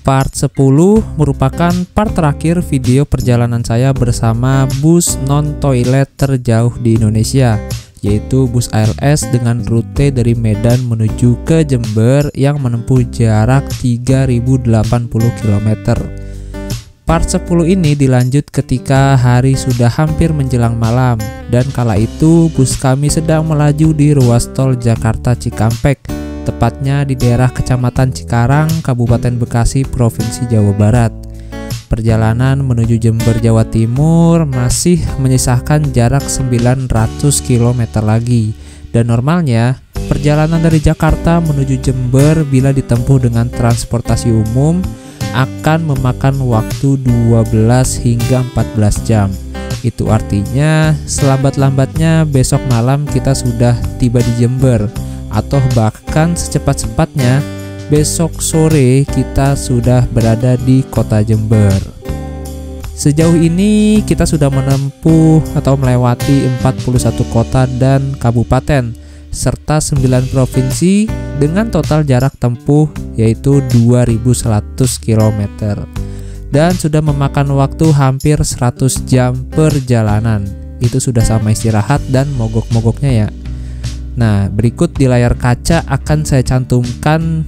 Part 10 merupakan part terakhir video perjalanan saya bersama bus non-toilet terjauh di Indonesia, yaitu bus ALS dengan rute dari Medan menuju ke Jember yang menempuh jarak 3080 km. Part 10 ini dilanjut ketika hari sudah hampir menjelang malam, dan kala itu bus kami sedang melaju di ruas tol Jakarta Cikampek, tepatnya di daerah Kecamatan Cikarang, Kabupaten Bekasi, Provinsi Jawa Barat. Perjalanan menuju Jember, Jawa Timur masih menyisakan jarak 900 km lagi, dan normalnya perjalanan dari Jakarta menuju Jember bila ditempuh dengan transportasi umum akan memakan waktu 12 hingga 14 jam. Itu artinya selambat-lambatnya besok malam kita sudah tiba di Jember, atau bahkan secepat-cepatnya besok sore kita sudah berada di kota Jember. Sejauh ini kita sudah menempuh atau melewati 41 kota dan kabupaten serta 9 provinsi dengan total jarak tempuh yaitu 2100 km, dan sudah memakan waktu hampir 100 jam perjalanan. Itu sudah sama istirahat dan mogok-mogoknya ya. Nah, berikut di layar kaca akan saya cantumkan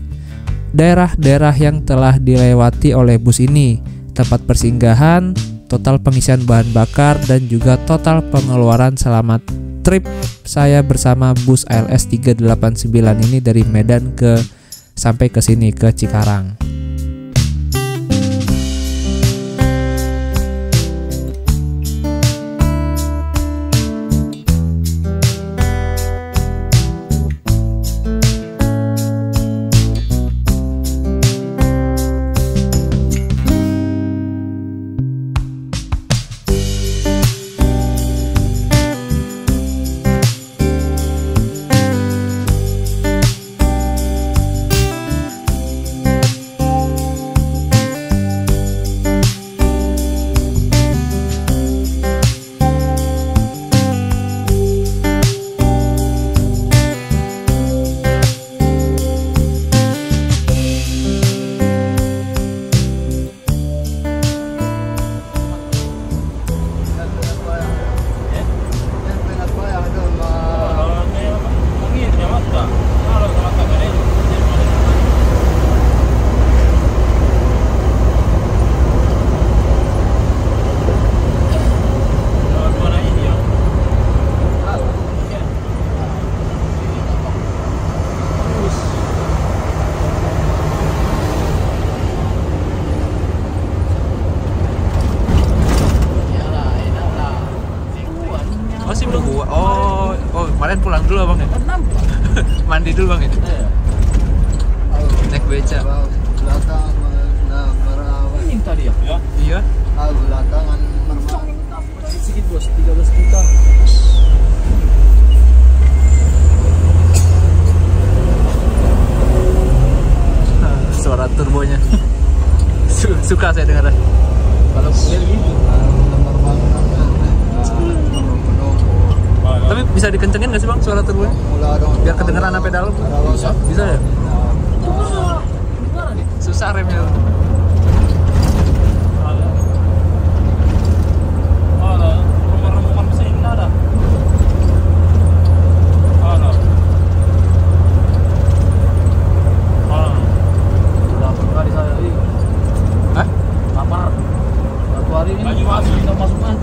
daerah-daerah yang telah dilewati oleh bus ini, tempat persinggahan, total pengisian bahan bakar, dan juga total pengeluaran selama trip saya bersama bus ALS 389 ini dari Medan sampai ke sini ke Cikarang. Kemarin pulang dulu abang ya? Mandi dulu bang ya? Naik beca. Ini tadi ya? Iya. Belakangan sedikit bos, 13 juta. Suara turbonya. Suka saya dengar. Kalau model gitu. Tapi bisa dikencengin nggak sih bang suara turbonya? Biar kedengeran sampai dalam. Bisa ya? Susah remnya.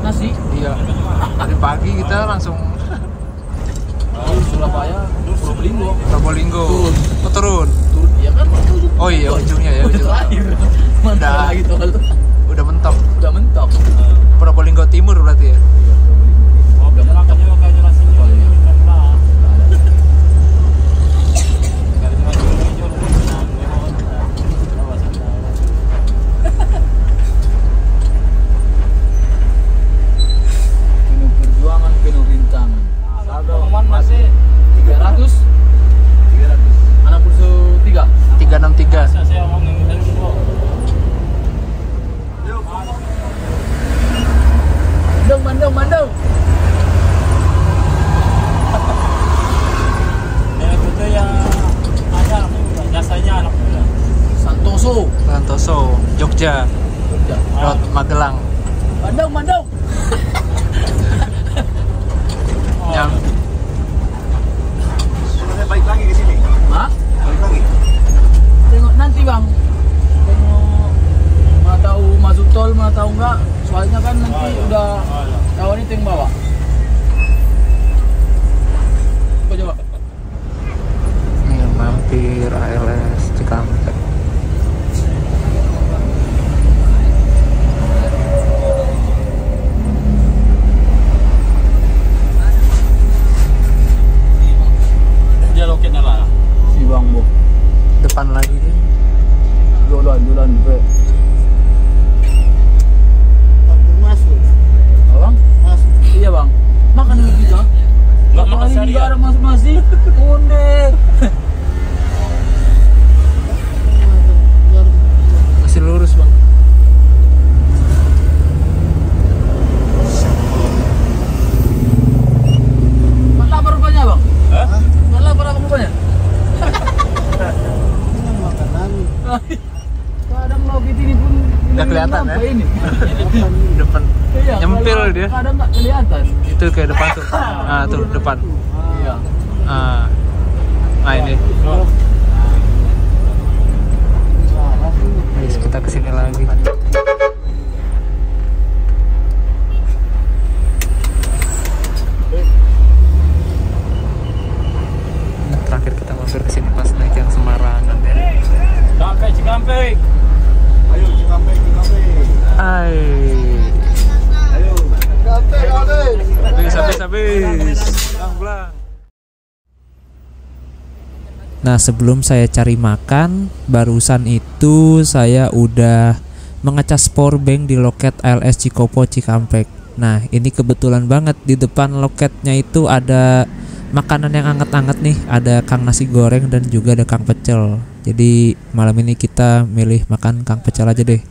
Nasi. Iya. Dari pagi kita langsung Surabaya, Probolinggo. Oh, turun. Ya kan? Oh iya, ujungnya ya. Terakhir. Mana lagi tuh? Udah mentok. Udah mentok. Probolinggo Timur berarti ya. Masih 363. Mandong Jogja, Magelang. Bandung. Yang Sudah balik lagi ke sini. Hah? Balik lagi. Tengok nanti bang. Tengok mau tahu masuk tol, mau tahu enggak. Soalnya kan nanti udah kawan itu yang bawa. Coba. Ini mampir ALS Cikampek. Dia loketnya lah. Si bang bu. Depan lagi nih. Jualan bre. Masuk. Bang? Masuk. Iya bang. Makan dulu kita. Nggak makan hari sehari nggak ya? ada masuk-nasi. Onde. masih lurus bang. Nggak lapar rupanya bang? Hah? Nggak lapar apa rupanya? Ini makanan. Kadang loket ini pun Nggak kelihatan, ya? Ini. Depan. Iya, Nyempil kalau dia. Kadang nggak kelihatan. Itu kayak depan tuh. Nah tuh depan. Iya. Nah ini. Guys, kita kesini lagi. Nah, terakhir kita mampir kesini pas naik yang Semarangan. Cikampek. Ayo Cikampek. Hai. Ayo. Cikampek. Habis. Belang. Nah, sebelum saya cari makan, barusan itu saya udah mengecas powerbank di loket ALS Cikopo Cikampek. Nah, ini kebetulan banget di depan loketnya itu ada makanan yang anget-anget nih, ada kang nasi goreng dan juga ada kang pecel. Jadi malam ini kita milih makan kang pecel aja deh.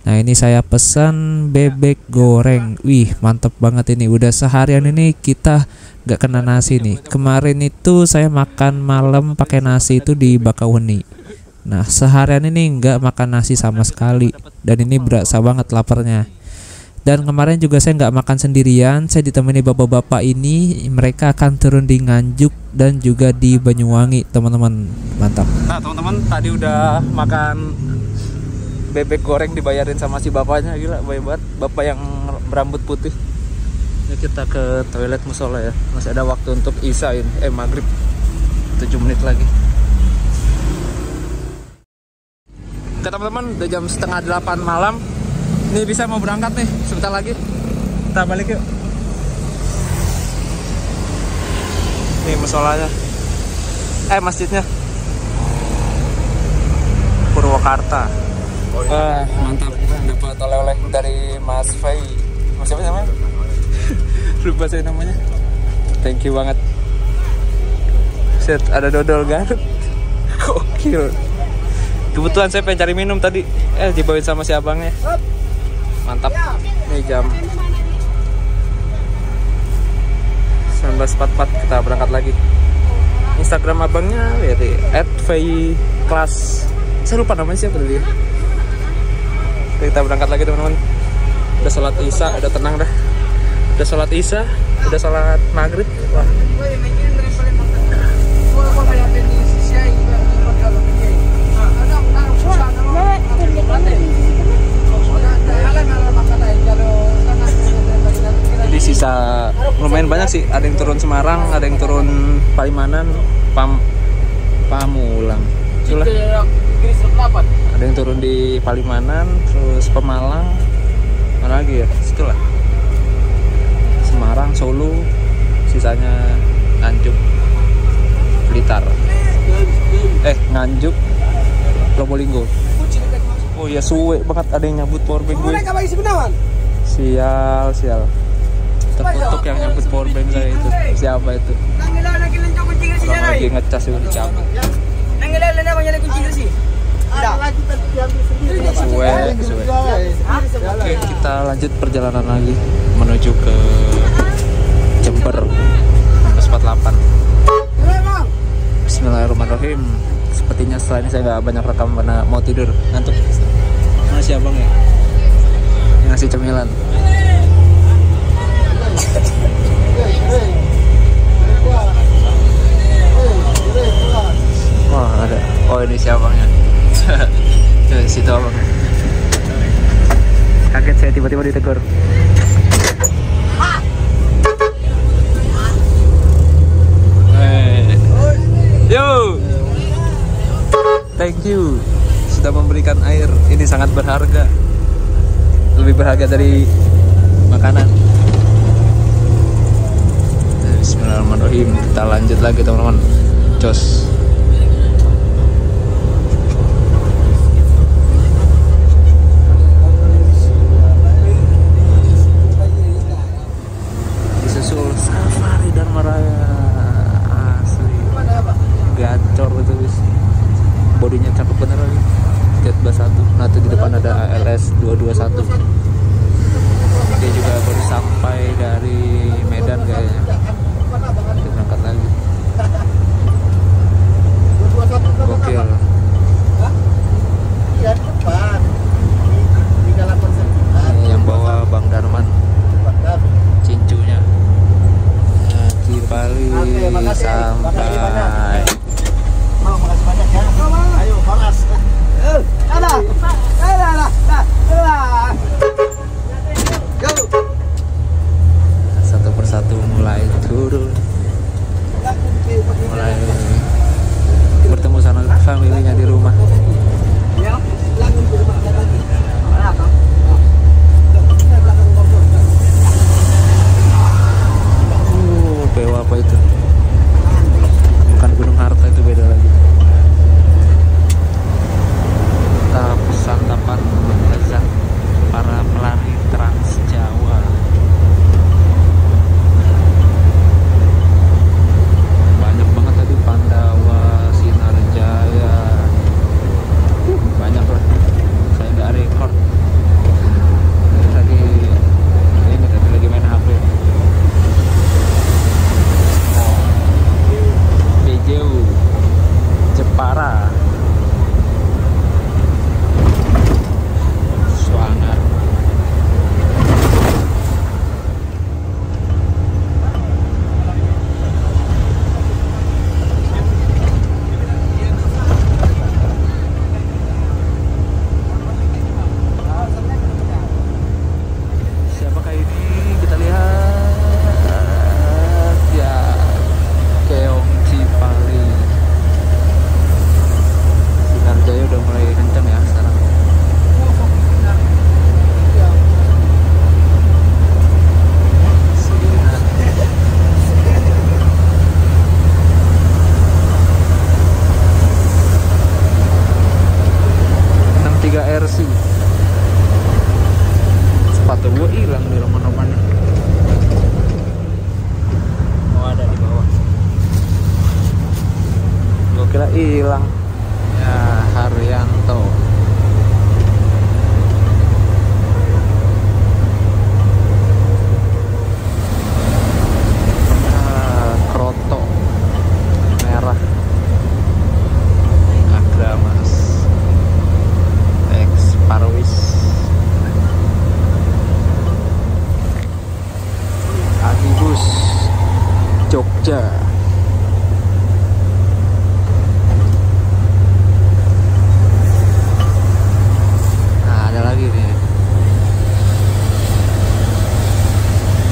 Nah, ini saya pesan bebek goreng. Wih, mantep banget ini. Udah seharian ini kita gak kena nasi nih. Kemarin itu saya makan malam pakai nasi itu di Bakauheni. Nah, seharian ini nggak makan nasi sama sekali. Dan ini berasa banget laparnya. Dan kemarin juga saya nggak makan sendirian. Saya ditemani bapak-bapak ini. Mereka akan turun di Nganjuk dan juga di Banyuwangi, teman-teman. Mantap. Nah teman-teman, tadi udah makan bebek goreng dibayarin sama si bapaknya. Gila, baik banget. Bapak yang berambut putih. Ini kita ke toilet musola ya. Masih ada waktu untuk isya ini. Maghrib 7 menit lagi. Oke teman-teman, udah jam 7:30 malam. Ini bisa mau berangkat nih, sebentar lagi. Kita balik yuk. Nih musolanya. Masjidnya. Purwakarta. Mantap, dapat oleh-oleh dari Mas Fai. Mas siapa namanya? Lupa saya namanya. Thank you banget. Set, ada dodol Garut. Gokil. Kebetulan saya pengen cari minum tadi. Dibawain sama si abangnya. Mantap. Ini jam 19.44 kita berangkat lagi. Instagram abangnya ya di @vayclass. Saya lupa namanya siapa tadi. Kita berangkat lagi teman-teman. Udah sholat isya, udah tenang dah. Udah sholat isya, udah sholat maghrib. Wah. Jadi sisa lumayan banyak sih. Ada yang turun Semarang, ada yang turun Palimanan, Pamulang. Itulah. Ada yang turun di Palimanan, terus Pemalang, mana lagi ya? Situlah. Semarang, Solo, sisanya Nganjuk, Blitar. Nganjuk, Probolinggo. Oh ya suwe banget, ada yang nyabut powerbank gue. Sial. Terkutuk yang nyabut powerbank saya itu. Siapa itu? Orang lagi ngecas itu dicabut. Suwe. Oke, kita lanjut perjalanan lagi menuju ke Jember 48. Bismillahirrahmanirrahim. Sepertinya setelah ini saya nggak banyak rekam karena mau tidur, ngantuk. si abang ya yang ngasih cemilan. Wah ada, oh ini si abangnya. Tuh situ abangnya. Kaget saya tiba-tiba ditegur. Yo, thank you sudah memberikan air. Ini sangat berharga, lebih berharga dari makanan. Bismillahirrahmanirrahim. Kita lanjut lagi teman-teman. Jos. Disusul Safari Dharma Raya. Asli. Gacor itu guys. Bodinya cakep bener lagi. Fiat 21. Nah, itu di depan ada ALS 221. Dia juga baru sampai dari Medan kayaknya. Kita berangkat lagi. Gokil. Ini yang bawa Bang Darman, cincunya. Nah, Cipali sampai. Mau makasih banyak ya. Ayo panas. Satu persatu mulai turun, mulai bertemu sama familinya di rumah. Bewa apa itu? Bukan Gunung Harta, itu beda lagi. Tahap santapan lezat para pelari Trans Jawa. Banyak banget tadi, Pandawa, Sinar Jaya, banyak lah. Saya nggak record. Tadi lagi main HP. Bejeu, Jepara, Swanger. Siapakah ini? Kita lihat ya, Keong Cipali. Sinar Jaya udah mulai kencang ya sekarang. Sinar. 63 RC. Sepatu gue hilang di roman-roman. Oh, ada di bawah. Gue kira hilang. Ya, Haryanto. Kroto merah. Agramas. Ex Parwis. Agibus Jogja. Nah, ada lagi nih,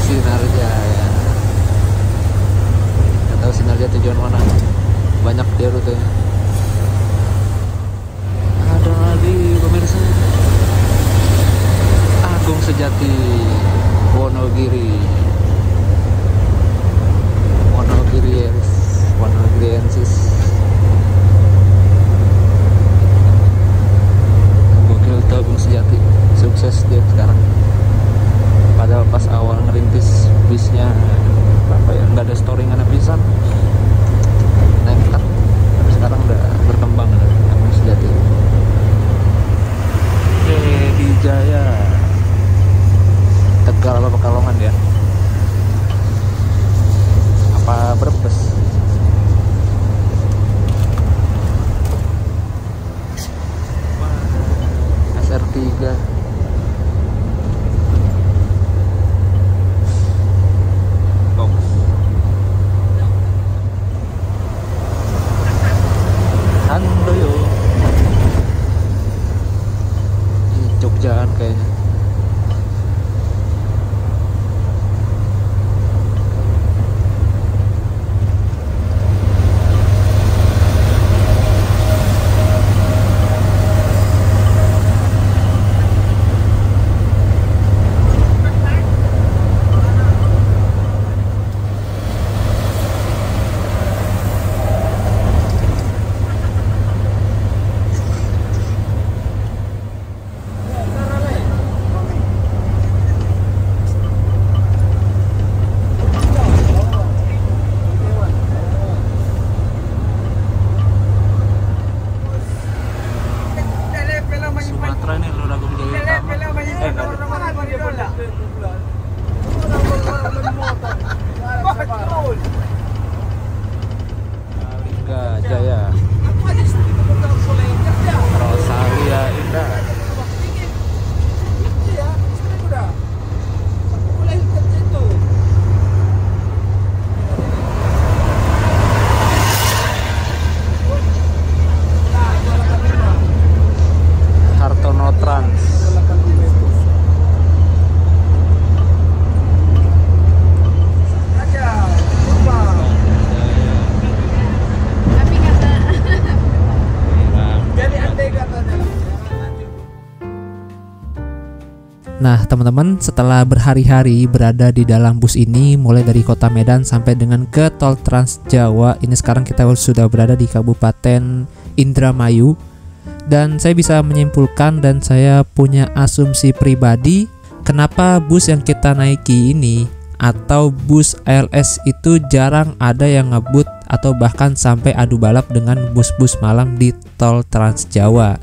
Sinar Jaya. Nggak tahu Sinar Jaya tujuan mana, banyak dia rutenya. Ada lagi pemirsa, Agung Sejati, Wonogiri Nah teman-teman, setelah berhari-hari berada di dalam bus ini, mulai dari kota Medan sampai dengan ke tol Trans Jawa, ini sekarang kita sudah berada di Kabupaten Indramayu. Dan saya bisa menyimpulkan dan saya punya asumsi pribadi, kenapa bus yang kita naiki ini atau bus ALS itu jarang ada yang ngebut atau bahkan sampai adu balap dengan bus-bus malam di tol Trans Jawa.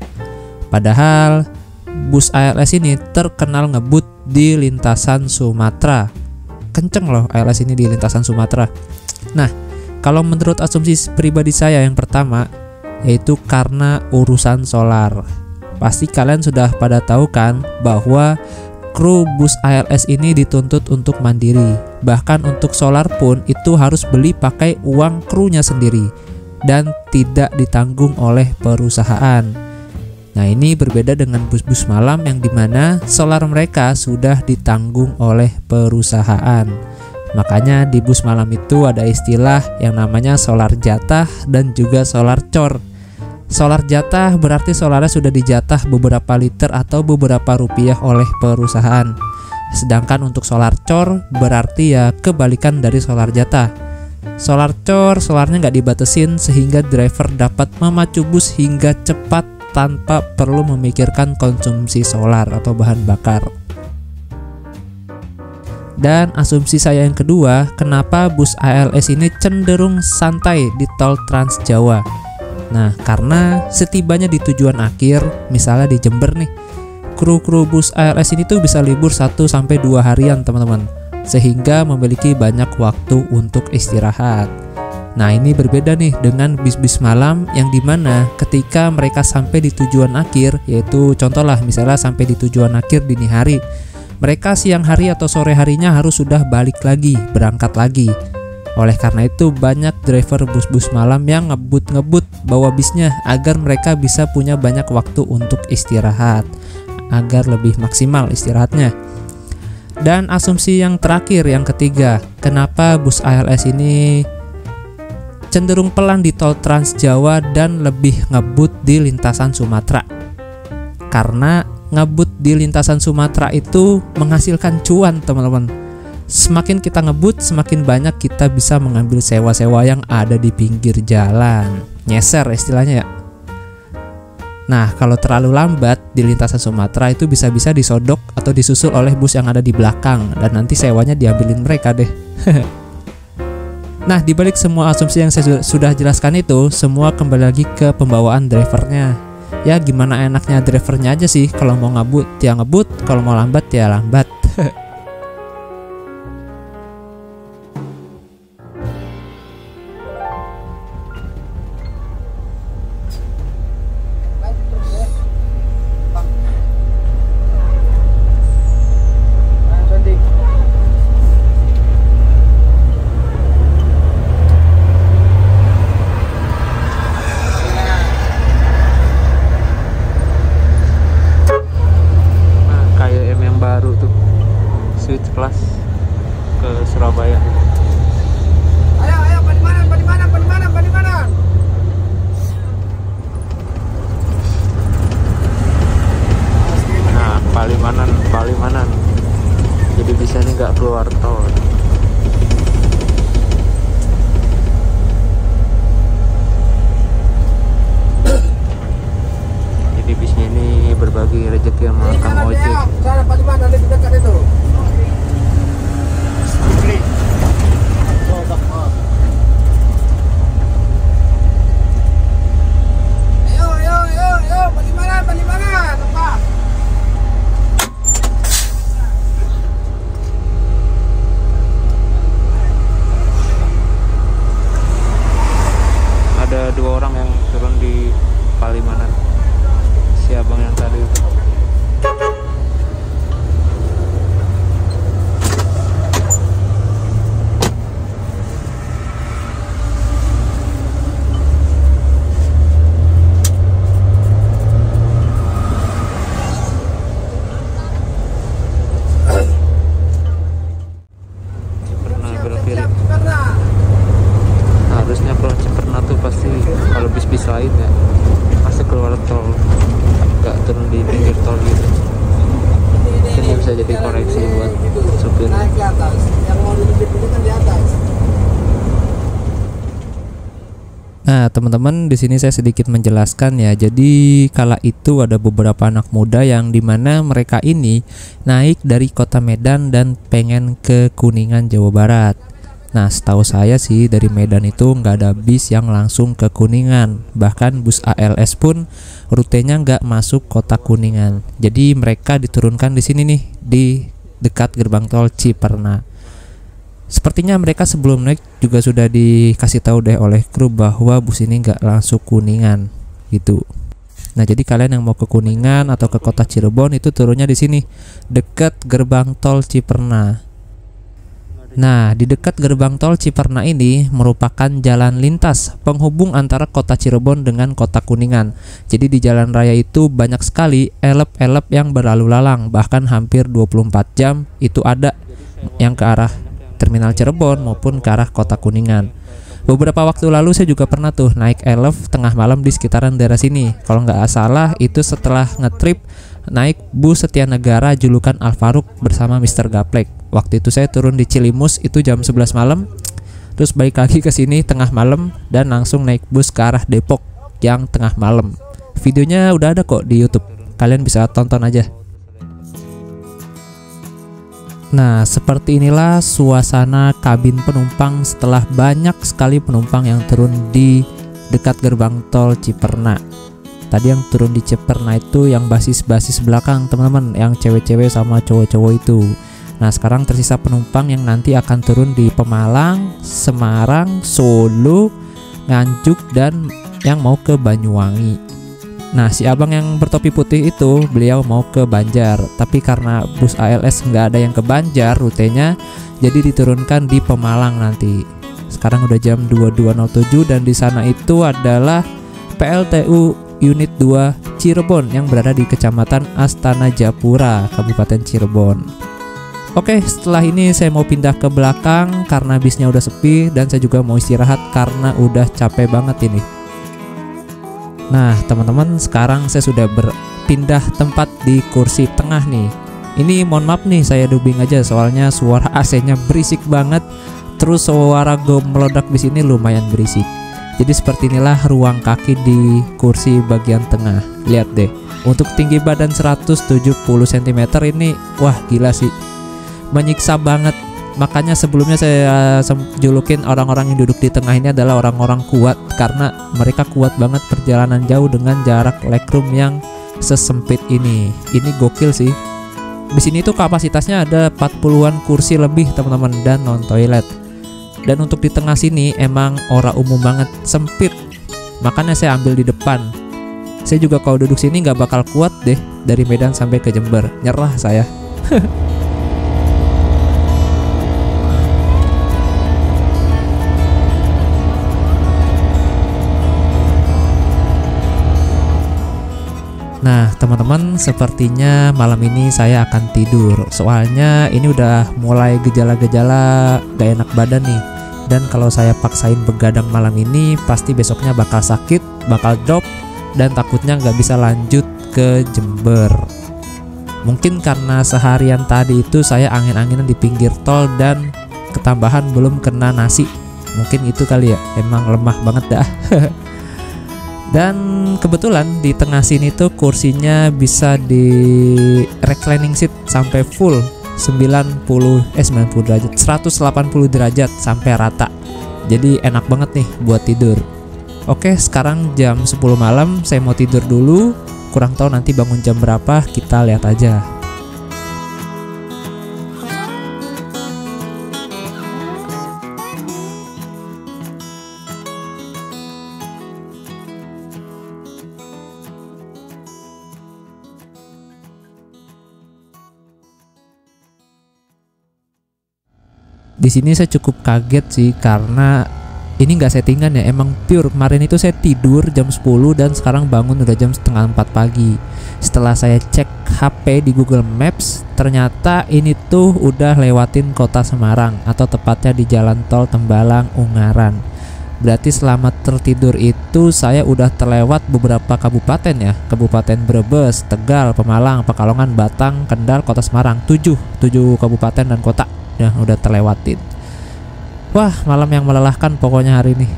Padahal bus ALS ini terkenal ngebut di lintasan Sumatera. Kenceng loh ALS ini di lintasan Sumatera. Nah, kalau menurut asumsi pribadi saya yang pertama, yaitu karena urusan solar. Pasti kalian sudah pada tahu kan bahwa kru bus ALS ini dituntut untuk mandiri. Bahkan untuk solar pun itu harus beli pakai uang krunya sendiri dan tidak ditanggung oleh perusahaan. Nah ini berbeda dengan bus-bus malam yang dimana solar mereka sudah ditanggung oleh perusahaan. Makanya di bus malam itu ada istilah yang namanya solar jatah dan juga solar cor. Solar jatah berarti solarnya sudah dijatah beberapa liter atau beberapa rupiah oleh perusahaan. Sedangkan untuk solar cor berarti ya kebalikan dari solar jatah. Solar cor solarnya nggak dibatesin sehingga driver dapat memacu bus hingga cepat tanpa perlu memikirkan konsumsi solar atau bahan bakar. Dan asumsi saya yang kedua, kenapa bus ALS ini cenderung santai di tol Trans Jawa? Nah, karena setibanya di tujuan akhir, misalnya di Jember nih, kru-kru bus ALS ini tuh bisa libur 1-2 harian teman-teman, sehingga memiliki banyak waktu untuk istirahat. Nah ini berbeda nih dengan bis-bis malam yang dimana ketika mereka sampai di tujuan akhir, yaitu contohlah misalnya sampai di tujuan akhir dini hari, mereka siang hari atau sore harinya harus sudah balik lagi, berangkat lagi. Oleh karena itu banyak driver bus-bus malam yang ngebut-ngebut bawa bisnya agar mereka bisa punya banyak waktu untuk istirahat, agar lebih maksimal istirahatnya. Dan asumsi yang terakhir, yang ketiga, kenapa bus ALS ini cenderung pelan di tol Trans Jawa dan lebih ngebut di lintasan Sumatera? Karena ngebut di lintasan Sumatera itu menghasilkan cuan teman-teman. Semakin kita ngebut, semakin banyak kita bisa mengambil sewa-sewa yang ada di pinggir jalan. Nyeser istilahnya ya. Nah kalau terlalu lambat di lintasan Sumatera itu bisa-bisa disodok atau disusul oleh bus yang ada di belakang, dan nanti sewanya diambilin mereka deh. Nah, dibalik semua asumsi yang saya sudah jelaskan itu, semua kembali lagi ke pembawaan drivernya. Ya, gimana enaknya drivernya aja sih. Kalau mau ngebut ya ngebut, kalau mau lambat ya lambat. Kelas ke Surabaya. Ayo, Palimanan. Nah, Palimanan. Jadi bisa nih nggak keluar tol. Jadi bisnya ini berbagi rezeki sama Kang ojek. Sana Palimanan di dekat itu. Ayo, Palimanan, tempat. Ada 2 orang yang turun di Palimanan. Si abang yang tadi itu. Harusnya pulang Ciperna tuh pasti kalau bis-bis lain ya pasti keluar tol, nggak turun di pinggir tol gitu. Ini bisa jadi koreksi buat supir. Naik ke atas. Yang mau duduk ini kan di atas. Nah, teman-teman, di sini saya sedikit menjelaskan ya. Jadi kala itu ada beberapa anak muda yang dimana mereka ini naik dari kota Medan dan pengen ke Kuningan, Jawa Barat. Nah, setahu saya sih dari Medan itu nggak ada bis yang langsung ke Kuningan. Bahkan bus ALS pun rutenya nggak masuk kota Kuningan. Jadi mereka diturunkan di sini nih, di dekat gerbang tol Ciperna. Sepertinya mereka sebelum naik juga sudah dikasih tahu deh oleh kru bahwa bus ini nggak langsung Kuningan gitu. Nah, jadi kalian yang mau ke Kuningan atau ke kota Cirebon itu turunnya di sini, dekat gerbang tol Ciperna. Nah, di dekat gerbang tol Ciperna ini merupakan jalan lintas penghubung antara kota Cirebon dengan kota Kuningan. Jadi di jalan raya itu banyak sekali elep-elep yang berlalu lalang, bahkan hampir 24 jam itu ada yang ke arah terminal Cirebon maupun ke arah kota Kuningan. Beberapa waktu lalu saya juga pernah tuh naik elef tengah malam di sekitaran daerah sini. Kalau nggak salah itu setelah ngetrip naik bus Setia Negara julukan Al Faruq bersama Mr. Gaplek. Waktu itu saya turun di Cilimus itu jam 11 malam, terus balik lagi ke sini tengah malam dan langsung naik bus ke arah Depok yang tengah malam. Videonya udah ada kok di YouTube, kalian bisa tonton aja. Nah, seperti inilah suasana kabin penumpang setelah banyak sekali penumpang yang turun di dekat gerbang tol Ciperna. Tadi yang turun di Ciperna itu yang basis-basis belakang, teman-teman, yang cewek-cewek sama cowok-cowok itu. Nah, sekarang tersisa penumpang yang nanti akan turun di Pemalang, Semarang, Solo, Nganjuk, dan yang mau ke Banyuwangi. Nah, si abang yang bertopi putih itu beliau mau ke Banjar, tapi karena bus ALS nggak ada yang ke Banjar rutenya, jadi diturunkan di Pemalang nanti. Sekarang udah jam 22.07 dan di sana itu adalah PLTU Unit 2 Cirebon yang berada di Kecamatan Astana Japura, Kabupaten Cirebon. Oke, setelah ini saya mau pindah ke belakang karena bisnya udah sepi dan saya juga mau istirahat karena udah capek banget ini. Nah, teman-teman, sekarang saya sudah berpindah tempat di kursi tengah nih. Ini mohon maaf nih, saya dubbing aja soalnya suara AC-nya berisik banget. Terus suara meledak di sini lumayan berisik. Jadi seperti inilah ruang kaki di kursi bagian tengah. Lihat deh, untuk tinggi badan 170 cm ini, wah gila sih, menyiksa banget. Makanya sebelumnya saya julukin orang-orang yang duduk di tengah ini adalah orang-orang kuat, karena mereka kuat banget perjalanan jauh dengan jarak legroom yang sesempit ini. Ini gokil sih. Di sini tuh kapasitasnya ada 40-an kursi lebih, teman-teman, dan non toilet. Dan untuk di tengah sini emang ora umum banget, sempit. Makanya saya ambil di depan. Saya juga kalau duduk sini nggak bakal kuat deh dari Medan sampai ke Jember. Nyerah saya. Nah, teman-teman, sepertinya malam ini saya akan tidur. Soalnya ini udah mulai gejala-gejala gak enak badan nih. Dan kalau saya paksain begadang malam ini, pasti besoknya bakal sakit, bakal drop, dan takutnya gak bisa lanjut ke Jember. Mungkin karena seharian tadi itu saya angin-anginan di pinggir tol dan ketambahan belum kena nasi. Mungkin itu kali ya, emang lemah banget dah. Dan kebetulan di tengah sini tuh kursinya bisa di reclining seat sampai full 180 derajat, 180 derajat sampai rata. Jadi enak banget nih buat tidur. Oke, sekarang jam 10 malam, saya mau tidur dulu. Kurang tahu nanti bangun jam berapa, kita lihat aja. Di sini saya cukup kaget sih karena ini nggak settingan ya, emang pure. Kemarin itu saya tidur jam 10 dan sekarang bangun udah jam setengah 4 pagi. Setelah saya cek HP di Google Maps, ternyata ini tuh udah lewatin kota Semarang atau tepatnya di jalan tol Tembalang Ungaran. Berarti selama tertidur itu saya udah terlewat beberapa kabupaten ya. Kabupaten Brebes, Tegal, Pemalang, Pekalongan, Batang, Kendal, Kota Semarang. 7 kabupaten dan kota yang udah terlewatin. Wah, malam yang melelahkan pokoknya hari ini.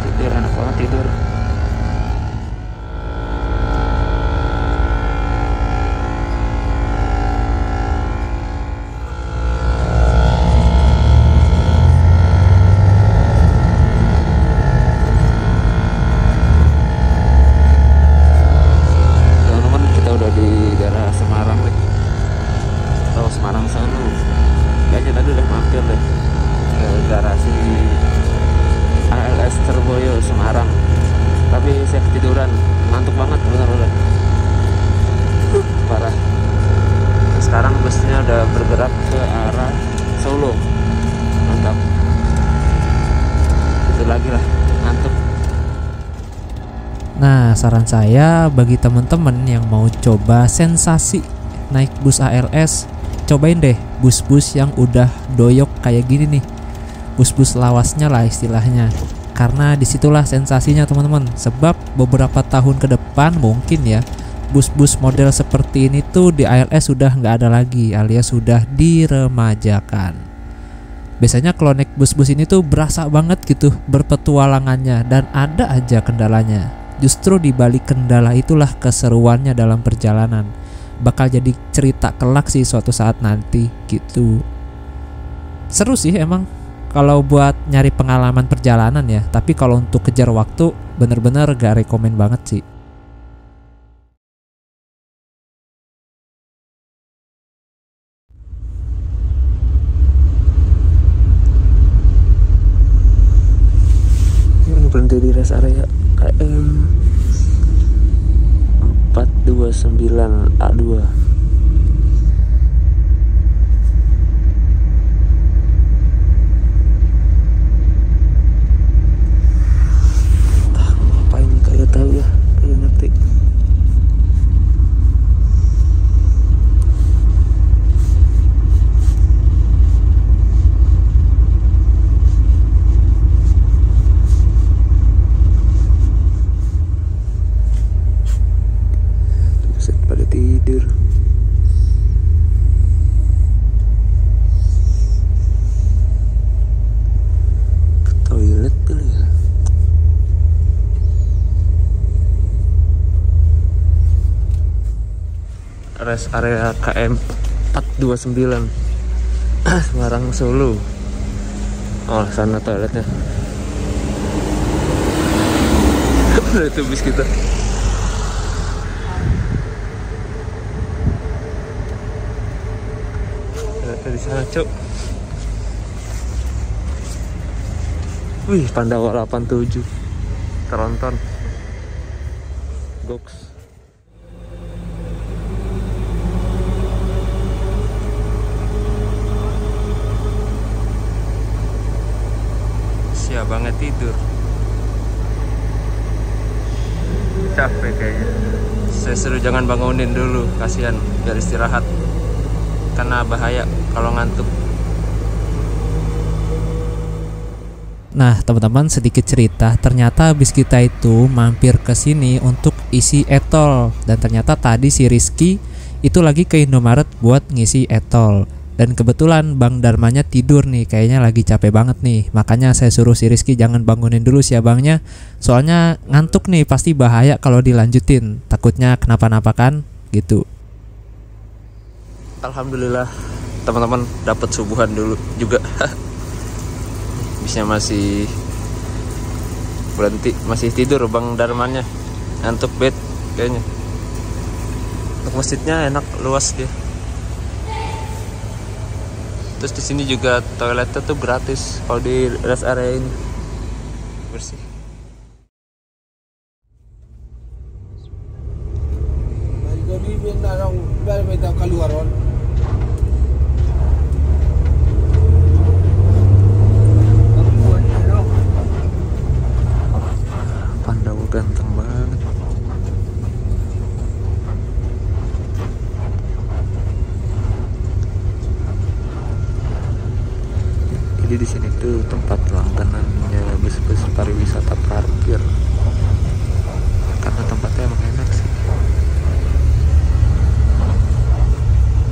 Tidur, enak banget tidur. Bergerak ke arah Solo. Mantap. Itu lagi lah, ngantuk. Nah, saran saya bagi temen-temen yang mau coba sensasi naik bus ALS, cobain deh bus-bus yang udah doyok kayak gini nih. Bus-bus lawasnya lah istilahnya. Karena disitulah sensasinya teman-teman. Sebab beberapa tahun ke depan mungkin ya, bus-bus model seperti ini tuh di ALS sudah nggak ada lagi, alias sudah diremajakan. Biasanya kalau naik bus-bus ini tuh berasa banget gitu berpetualangannya, dan ada aja kendalanya. Justru di balik kendala itulah keseruannya dalam perjalanan. Bakal jadi cerita kelak sih suatu saat nanti gitu. Seru sih emang kalau buat nyari pengalaman perjalanan ya, tapi kalau untuk kejar waktu bener-bener gak rekomen banget sih. Berhenti di rest area KM 429 A2. Ngapain kayak tahu ya, kayak ngerti. Pada tidur. Ke toilet kali ya. Rest area KM 429 Semarang Solo. Oh, sana toiletnya. Udah itu bis kita. Dari sana cuk. Wih, Pandawa 87 Tronton Goks. Siap banget tidur. Capek kayaknya. Saya suruh jangan bangunin dulu, kasihan, biar istirahat. Karena bahaya kalau ngantuk. Nah teman-teman, sedikit cerita, ternyata bis kita itu mampir ke sini untuk isi etol, dan ternyata tadi si Rizky itu lagi ke Indomaret buat ngisi etol, dan kebetulan Bang Darmanya tidur nih, kayaknya lagi capek banget nih. Makanya saya suruh si Rizky jangan bangunin dulu si abangnya, soalnya ngantuk nih, pasti bahaya kalau dilanjutin, takutnya kenapa-napa kan gitu. Alhamdulillah teman-teman dapat subuhan dulu juga. Bisnya masih berhenti, masih tidur Bang Darmannya, ngantuk bed kayaknya. Untuk masjidnya enak, luas dia. Terus di sini juga toiletnya tuh gratis kalau di rest area ini, bersih. Pandawa ganteng banget. tempat langganannya bus-bus pariwisata parkir, karena tempatnya emang enak sih,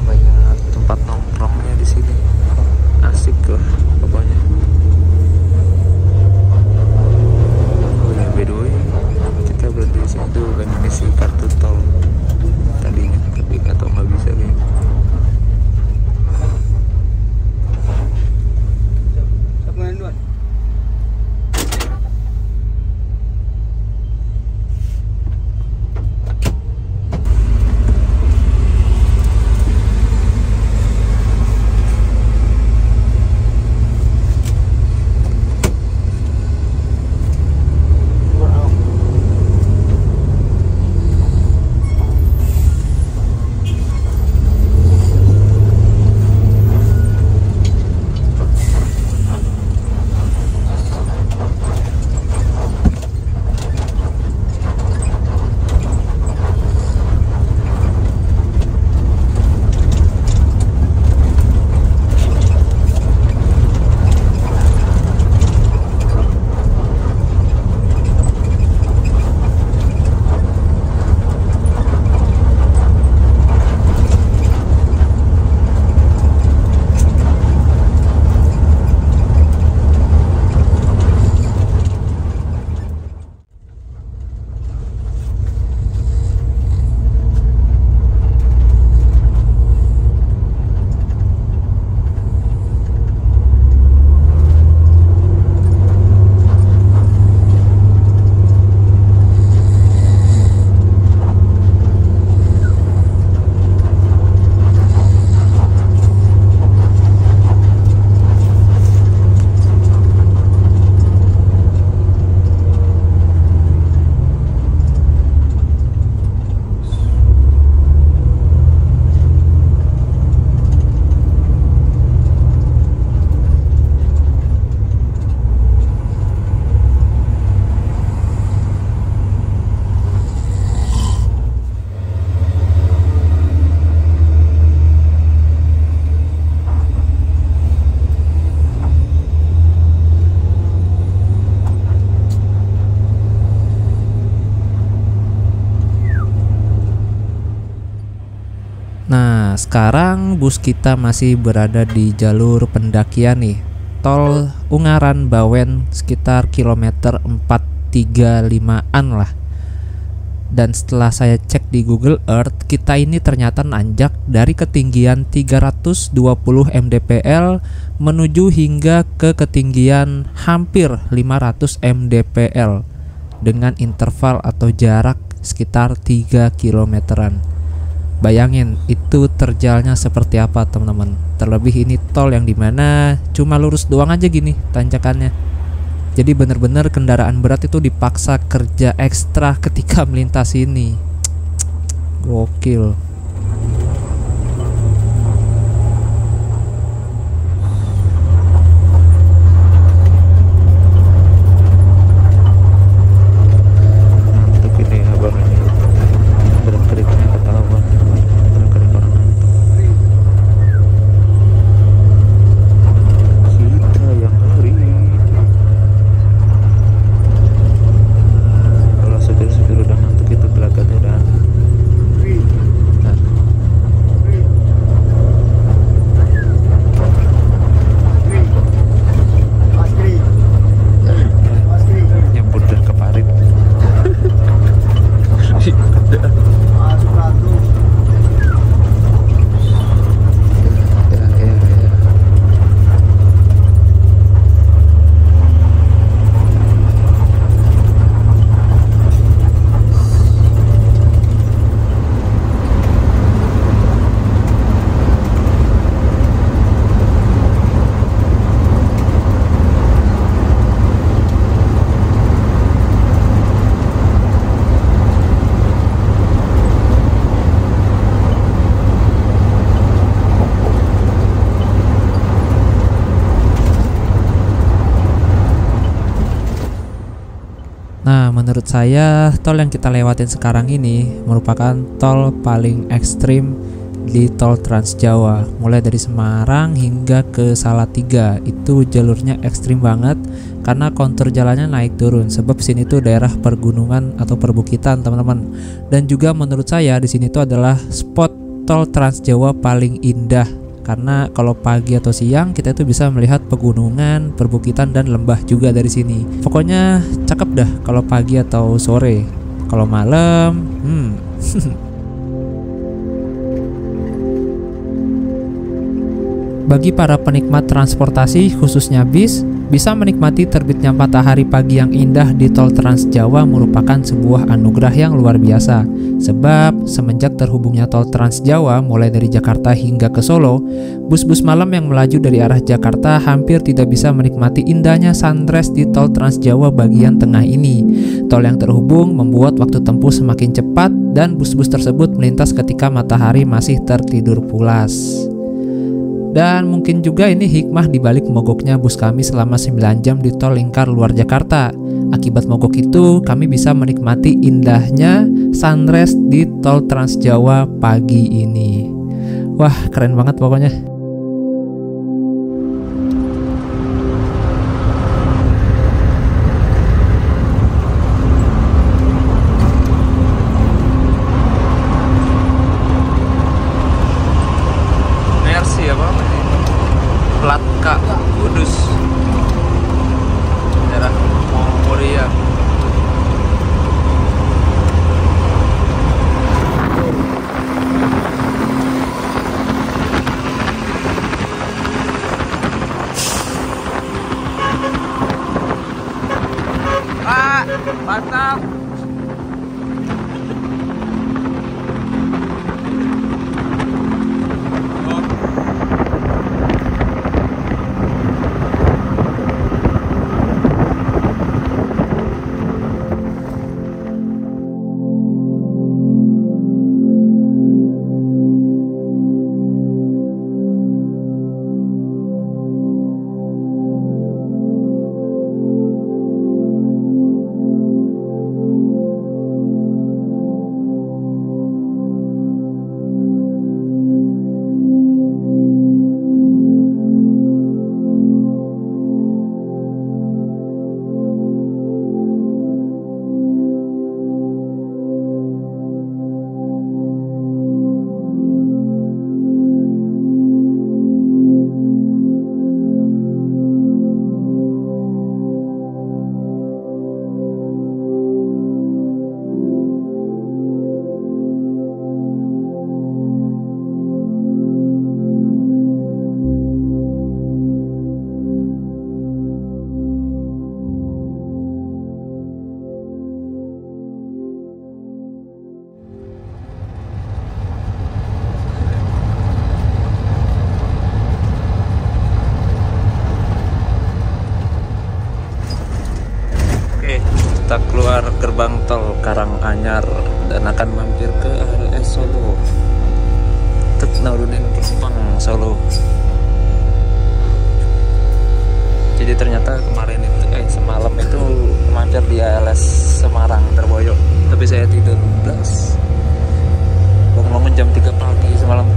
banyak tempat nongkrongnya di sini, asik lah pokoknya. Oh ya, by the way, kita berhenti di sini tuh kan ngisi kartu tol tadinya, tapi nggak tahu nggak bisa kayaknya. Nah, sekarang bus kita masih berada di jalur pendakian nih, tol Ungaran Bawen, sekitar kilometer 435-an lah. Dan setelah saya cek di Google Earth, kita ini ternyata nanjak dari ketinggian 320 mdpl menuju hingga ke ketinggian hampir 500 mdpl dengan interval atau jarak sekitar 3 kilometeran. Bayangin itu terjalnya seperti apa teman-teman. Terlebih ini tol yang dimana cuma lurus doang aja gini tanjakannya. Jadi bener-bener kendaraan berat itu dipaksa kerja ekstra ketika melintasi ini. Gokil. Nah, menurut saya tol yang kita lewatin sekarang ini merupakan tol paling ekstrim di tol Trans Jawa, mulai dari Semarang hingga ke Salatiga. Itu jalurnya ekstrim banget karena kontur jalannya naik turun, sebab sini tuh daerah pergunungan atau perbukitan teman-teman. Dan juga menurut saya di sini tuh adalah spot tol Trans Jawa paling indah, karena kalau pagi atau siang kita tuh bisa melihat pegunungan, perbukitan dan lembah juga dari sini. Pokoknya cakep dah kalau pagi atau sore. Kalau malam, Bagi para penikmat transportasi khususnya bis, bisa menikmati terbitnya matahari pagi yang indah di tol Trans Jawa merupakan sebuah anugerah yang luar biasa. Sebab semenjak terhubungnya tol Trans Jawa mulai dari Jakarta hingga ke Solo, bus-bus malam yang melaju dari arah Jakarta hampir tidak bisa menikmati indahnya sunrise di tol Trans Jawa bagian tengah ini. Tol yang terhubung membuat waktu tempuh semakin cepat dan bus-bus tersebut melintas ketika matahari masih tertidur pulas. Dan mungkin juga ini hikmah dibalik mogoknya bus kami selama 9 jam di tol lingkar luar Jakarta. Akibat mogok itu, kami bisa menikmati indahnya sunrise di tol Trans Jawa pagi ini. Wah, keren banget pokoknya. Plat K Kudus, daerah Moria. Mantap. Kita keluar gerbang tol Karanganyar dan akan mampir ke RS Solo. Tet nurunin penumpang Solo. Jadi ternyata kemarin itu semalam itu mampir di ALS Semarang Terboyo, tapi saya tidur belas. Bangun jam 3 pagi semalam,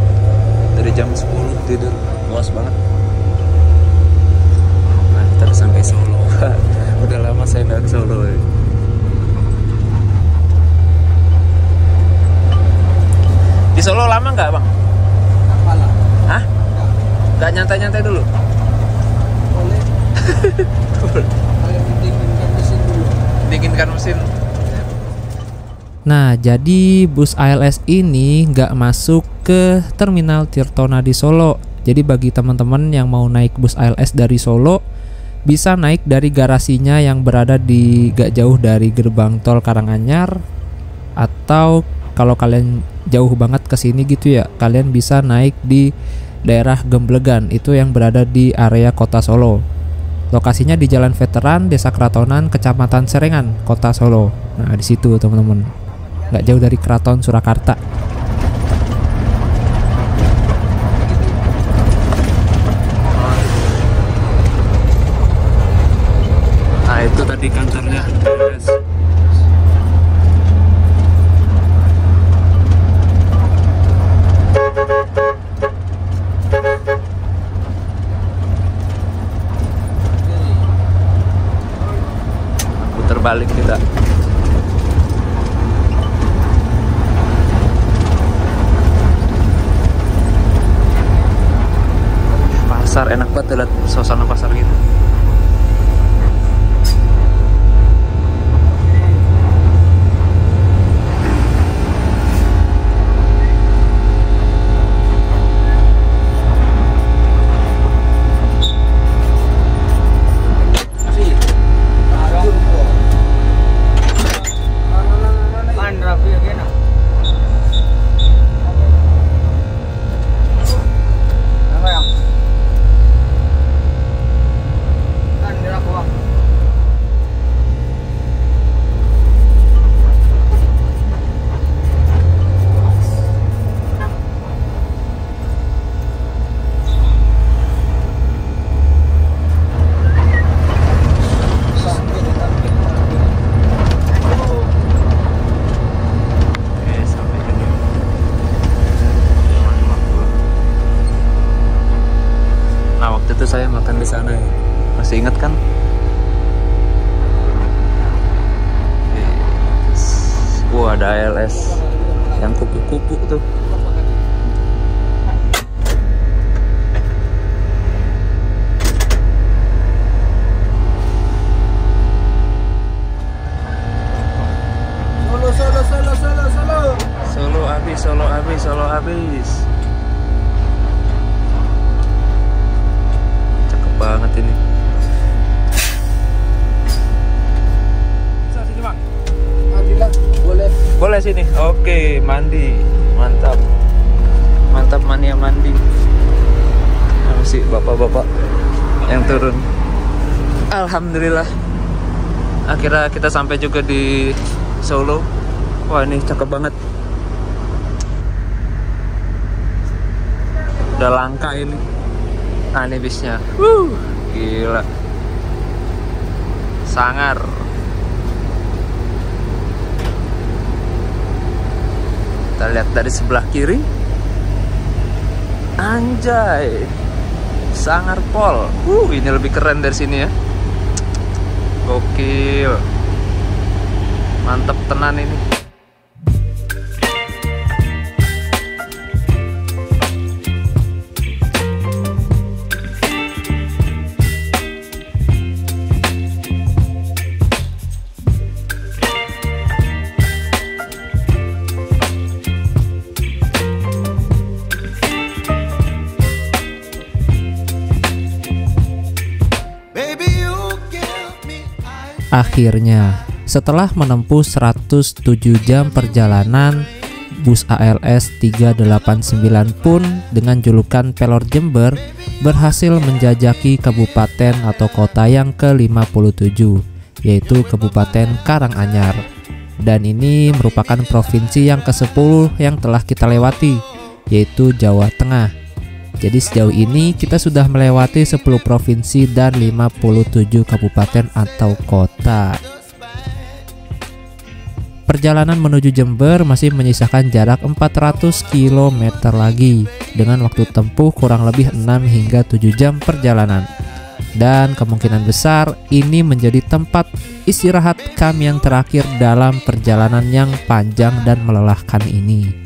dari jam 10 tidur puas banget. Nah, kita udah sampai Solo. Udah lama saya nggak ke Solo. Di Solo lama nggak, Bang? Apalah. Hah? Nggak nyantai-nyantai dulu? Boleh. Boleh didinginkan mesin dulu. Dinginkan mesin. Nah, jadi bus ALS ini nggak masuk ke terminal Tirtona di Solo. Jadi bagi teman-teman yang mau naik bus ALS dari Solo, bisa naik dari garasinya yang berada di gak jauh dari gerbang tol Karanganyar, atau kalau kalian jauh banget ke sini gitu ya, kalian bisa naik di daerah Gemblegan, itu yang berada di area kota Solo. Lokasinya di Jalan Veteran, Desa Kratonan, Kecamatan Serengan, Kota Solo. Nah, di situ teman-teman, nggak jauh dari Keraton Surakarta. Nah, itu tadi kantornya. balik kita. Pasar enak banget lihat suasana pasar gitu. Itu saya makan di sana ya. Masih ingat kan? Wah, ada ALS yang kupu-kupu tuh. Solo habis. Banget ini. Sini bang. Mandilah, boleh. Boleh sini. Oke, mandi. Mantap. Mantap mania mandi. Masih bapak-bapak yang turun. Alhamdulillah. Akhirnya kita sampai juga di Solo. Wah, ini cakep banget. Udah langka ini. Nah, ini bisnya. Gila. Sangar. Kita lihat dari sebelah kiri. Anjay. Sangar Pol. Ini lebih keren dari sini ya. Gokil. Mantep tenan ini. Akhirnya, setelah menempuh 107 jam perjalanan, bus ALS 389 pun dengan julukan Pelor Jember berhasil menjajaki kabupaten atau kota yang ke-57, yaitu Kabupaten Karanganyar. Dan ini merupakan provinsi yang ke-10 yang telah kita lewati, yaitu Jawa Tengah. Jadi sejauh ini kita sudah melewati 10 provinsi dan 57 kabupaten atau kota. Perjalanan menuju Jember masih menyisakan jarak 400 km lagi dengan waktu tempuh kurang lebih 6 hingga 7 jam perjalanan. Dan kemungkinan besar ini menjadi tempat istirahat kami yang terakhir dalam perjalanan yang panjang dan melelahkan ini.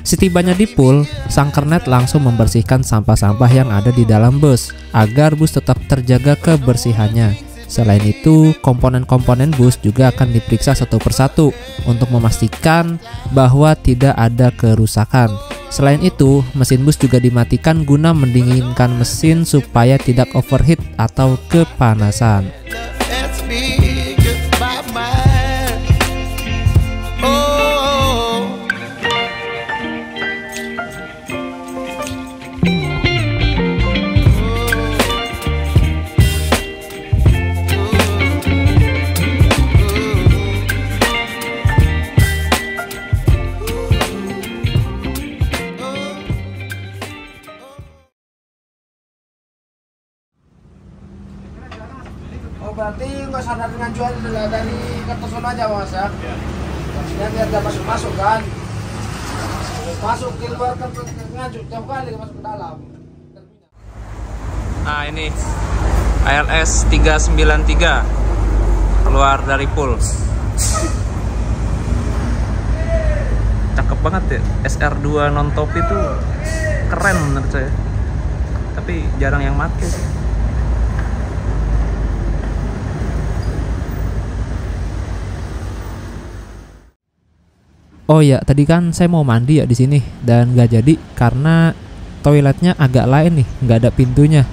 Setibanya di pool, sang kernet langsung membersihkan sampah-sampah yang ada di dalam bus agar bus tetap terjaga kebersihannya. Selain itu, komponen-komponen bus juga akan diperiksa satu persatu untuk memastikan bahwa tidak ada kerusakan. Selain itu, mesin bus juga dimatikan guna mendinginkan mesin supaya tidak overheat atau kepanasan. Oh, berarti nggak sadar dengan jual dari Kertosono aja mas ya. Maksudnya biar nggak masuk kan. Masuk keluar ke nganjuk tiap kali masuk ke dalam. Nah ini ALS 393 keluar dari pool. Cakep banget ya, SR2 non top itu keren menurut saya. Tapi jarang yang make sih. Oh ya, tadi kan saya mau mandi ya di sini dan nggak jadi karena toiletnya agak lain nih, nggak ada pintunya.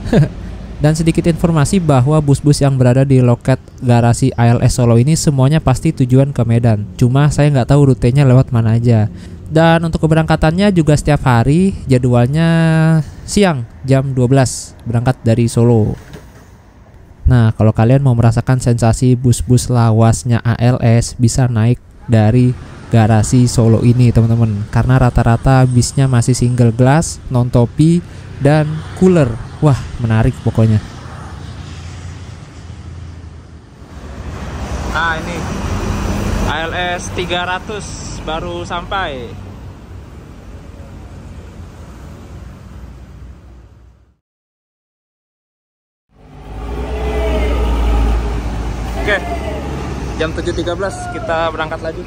Dan sedikit informasi bahwa bus-bus yang berada di loket garasi ALS Solo ini semuanya pasti tujuan ke Medan. Cuma saya nggak tahu rutenya lewat mana aja. Dan untuk keberangkatannya juga setiap hari jadwalnya siang jam 12 berangkat dari Solo. Nah, kalau kalian mau merasakan sensasi bus-bus lawasnya ALS bisa naik dari garasi Solo ini teman-teman, karena rata-rata bisnya masih single glass, non topi, dan cooler. Wah, menarik pokoknya. Nah ini ALS 300 baru sampai. Oke, jam 7.13 kita berangkat lagi.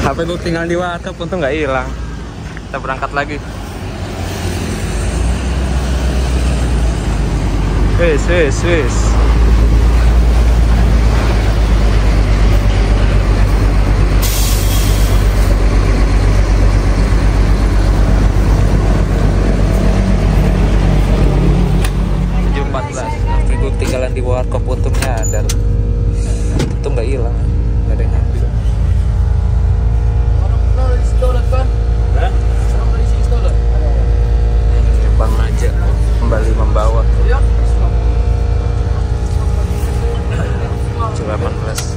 HP gue tinggal di warkop, untung nggak hilang. Kita berangkat lagi. Wes. HP gue ketinggalan di warkop, untung nyadar. Untung nggak hilang, nggak ada yang ngambil. Bang aja kembali membawa coba 18.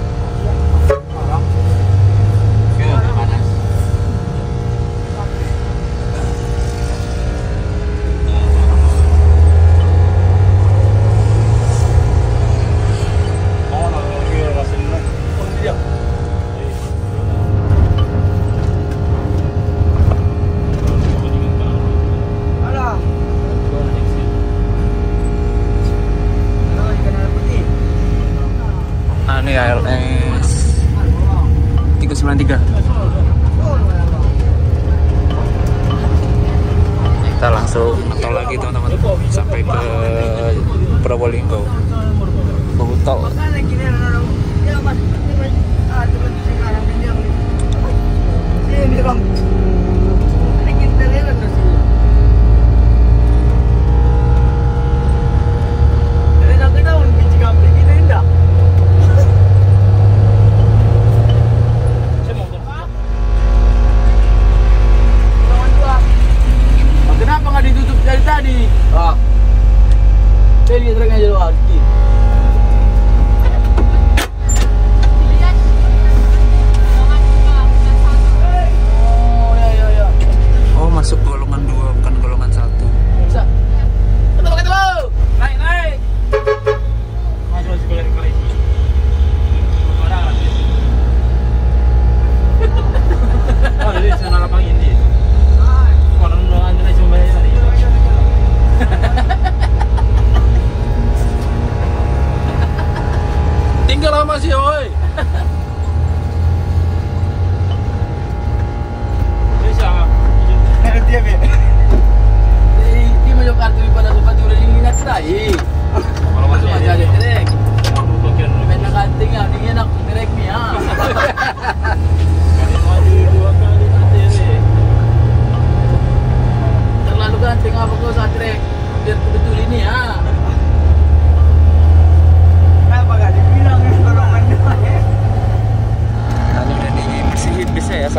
Ini ALS 393. Kita langsung ngetol lagi teman-teman sampai ke Probolinggo. Baru tol. Kenapa nggak ditutup dari tadi? Saya lihat terang aja doang. Oh, masuk golongan 2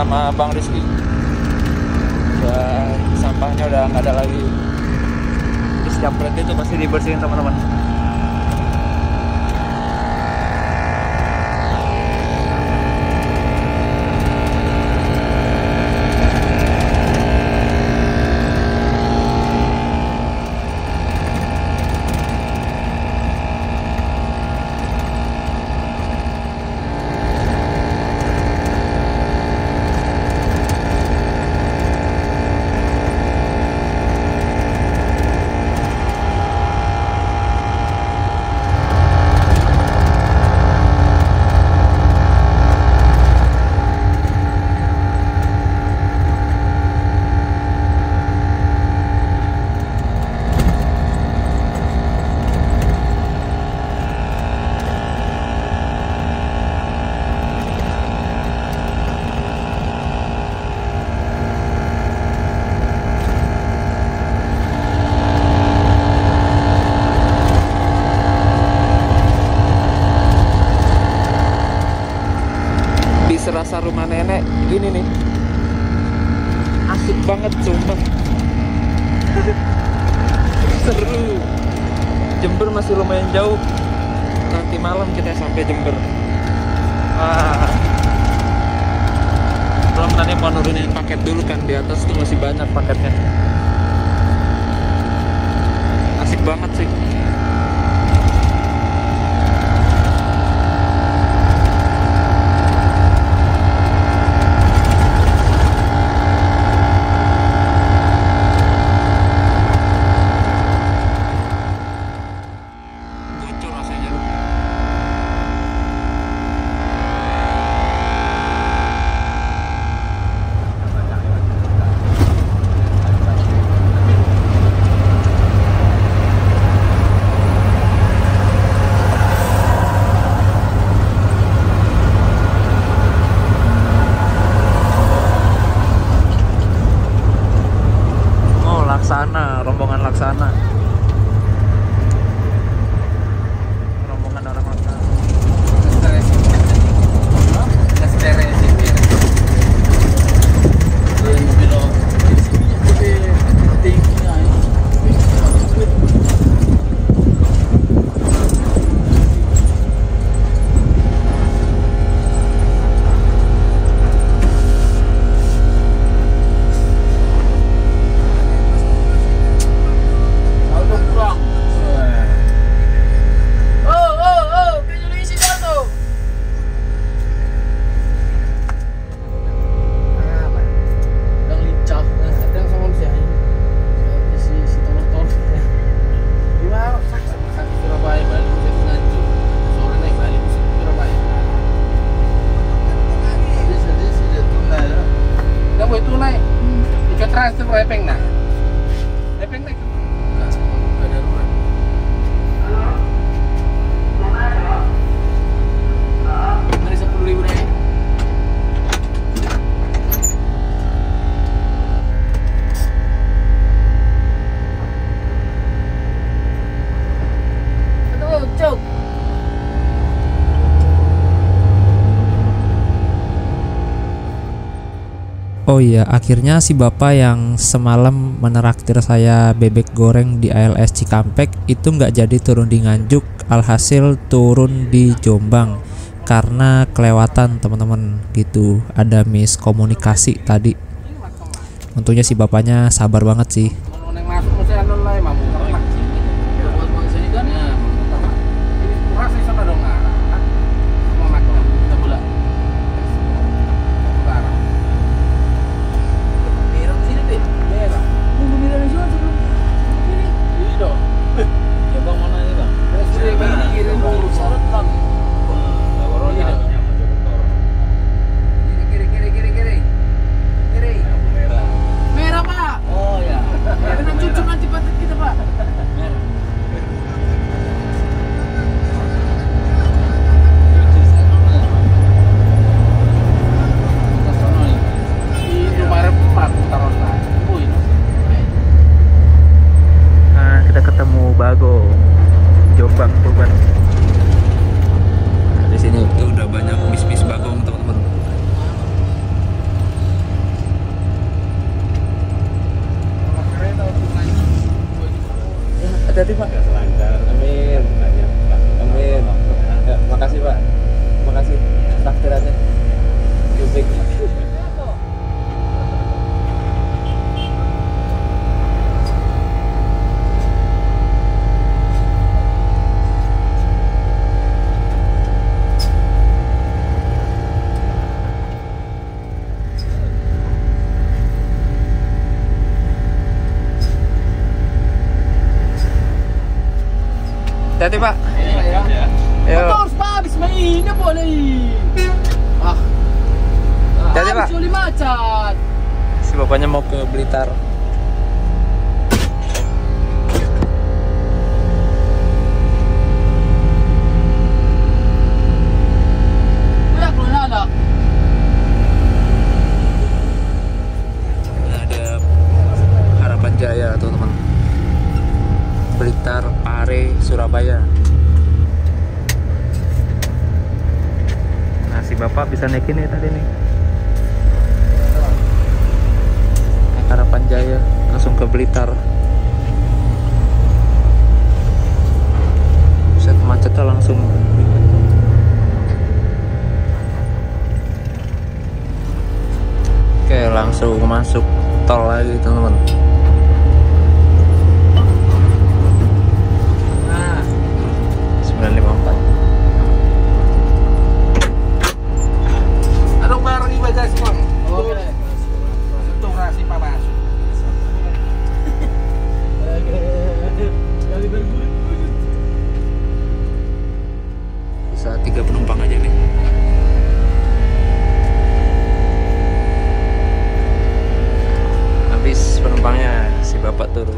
sama Bang Rizky. Dan sampahnya udah nggak ada lagi. Di setiap plate itu pasti dibersihin teman-teman. Serasa rumah nenek gini nih, asik banget sumpah. Seru. Jember masih lumayan jauh, nanti malam kita sampai Jember. Belum, tadi mau nurunin paket dulu kan, di atas tuh masih banyak paketnya. Asik banget sih. Laksana, rombongan Laksana. Rombongan orang Laksana. Oh iya, akhirnya si bapak yang semalam menraktir saya bebek goreng di ALS Cikampek itu nggak jadi turun di Nganjuk, alhasil turun di Jombang karena kelewatan teman-teman gitu. Ada miskomunikasi tadi. Untungnya si bapaknya sabar banget sih. hati-hati Pak. Amin. Amin. Ya, makasih Pak. Makasih takdirannya. Baik. Hati-hati Pak. Ayo. Motor habis mainnya boleh. Hati-hati Pak. Habis macet. Si bapaknya mau ke Blitar. Udah keluar ada. Ini ada Harapan Jaya teman-teman. Blitar, Pare, Surabaya. Nah si bapak bisa naikin nih tadi nih. Harapan Jaya langsung ke Blitar. Buset macetnya langsung. Oke langsung masuk tol lagi teman-teman. 954. Anong barang iba guys, Bang? Oke. Untuk rasi pamas. Kali bergurit. Bisa 3 penumpang aja nih. Habis penumpangnya si bapak turun.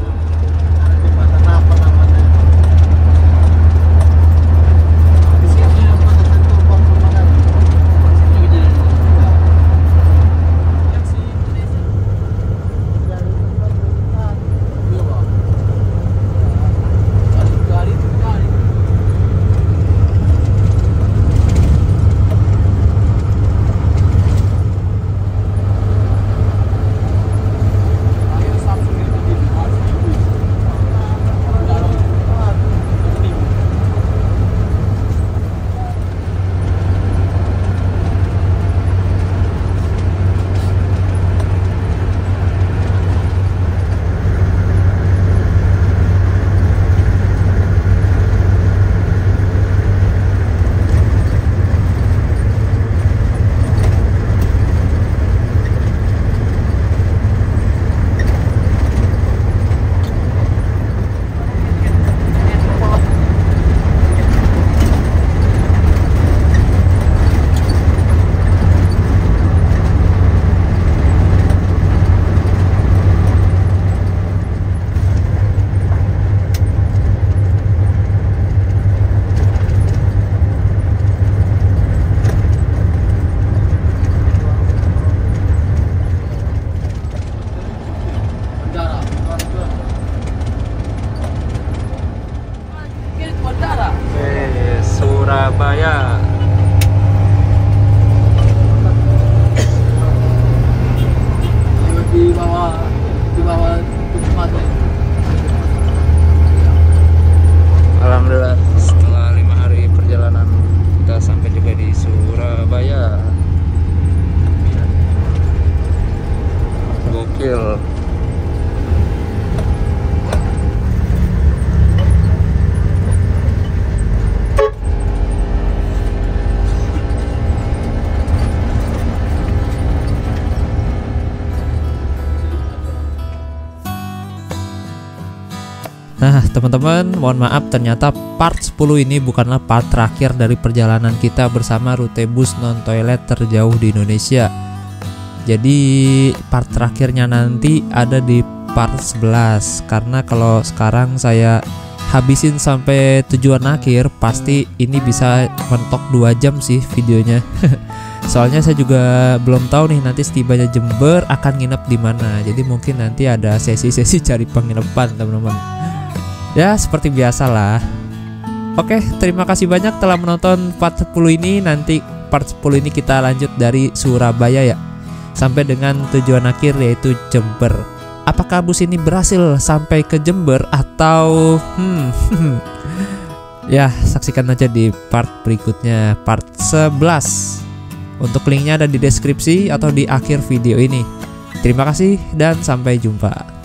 Surabaya. Di bawah tempatnya. Alhamdulillah setelah 5 hari perjalanan kita sampai juga di Surabaya. Gokil. Nah teman-teman, mohon maaf ternyata part 10 ini bukanlah part terakhir dari perjalanan kita bersama rute bus non-toilet terjauh di Indonesia. Jadi part terakhirnya nanti ada di part 11. Karena kalau sekarang saya habisin sampai tujuan akhir, pasti ini bisa mentok 2 jam sih videonya. Soalnya saya juga belum tahu nih nanti setibanya Jember akan nginep di mana. Jadi mungkin nanti ada sesi-sesi cari penginapan teman-teman. Ya seperti biasalah. Oke, terima kasih banyak telah menonton part 10 ini. Nanti part 10 ini kita lanjut dari Surabaya ya, sampai dengan tujuan akhir yaitu Jember. apakah bus ini berhasil sampai ke Jember atau ya, saksikan aja di part berikutnya, part 11. Untuk linknya ada di deskripsi atau di akhir video ini. Terima kasih dan sampai jumpa.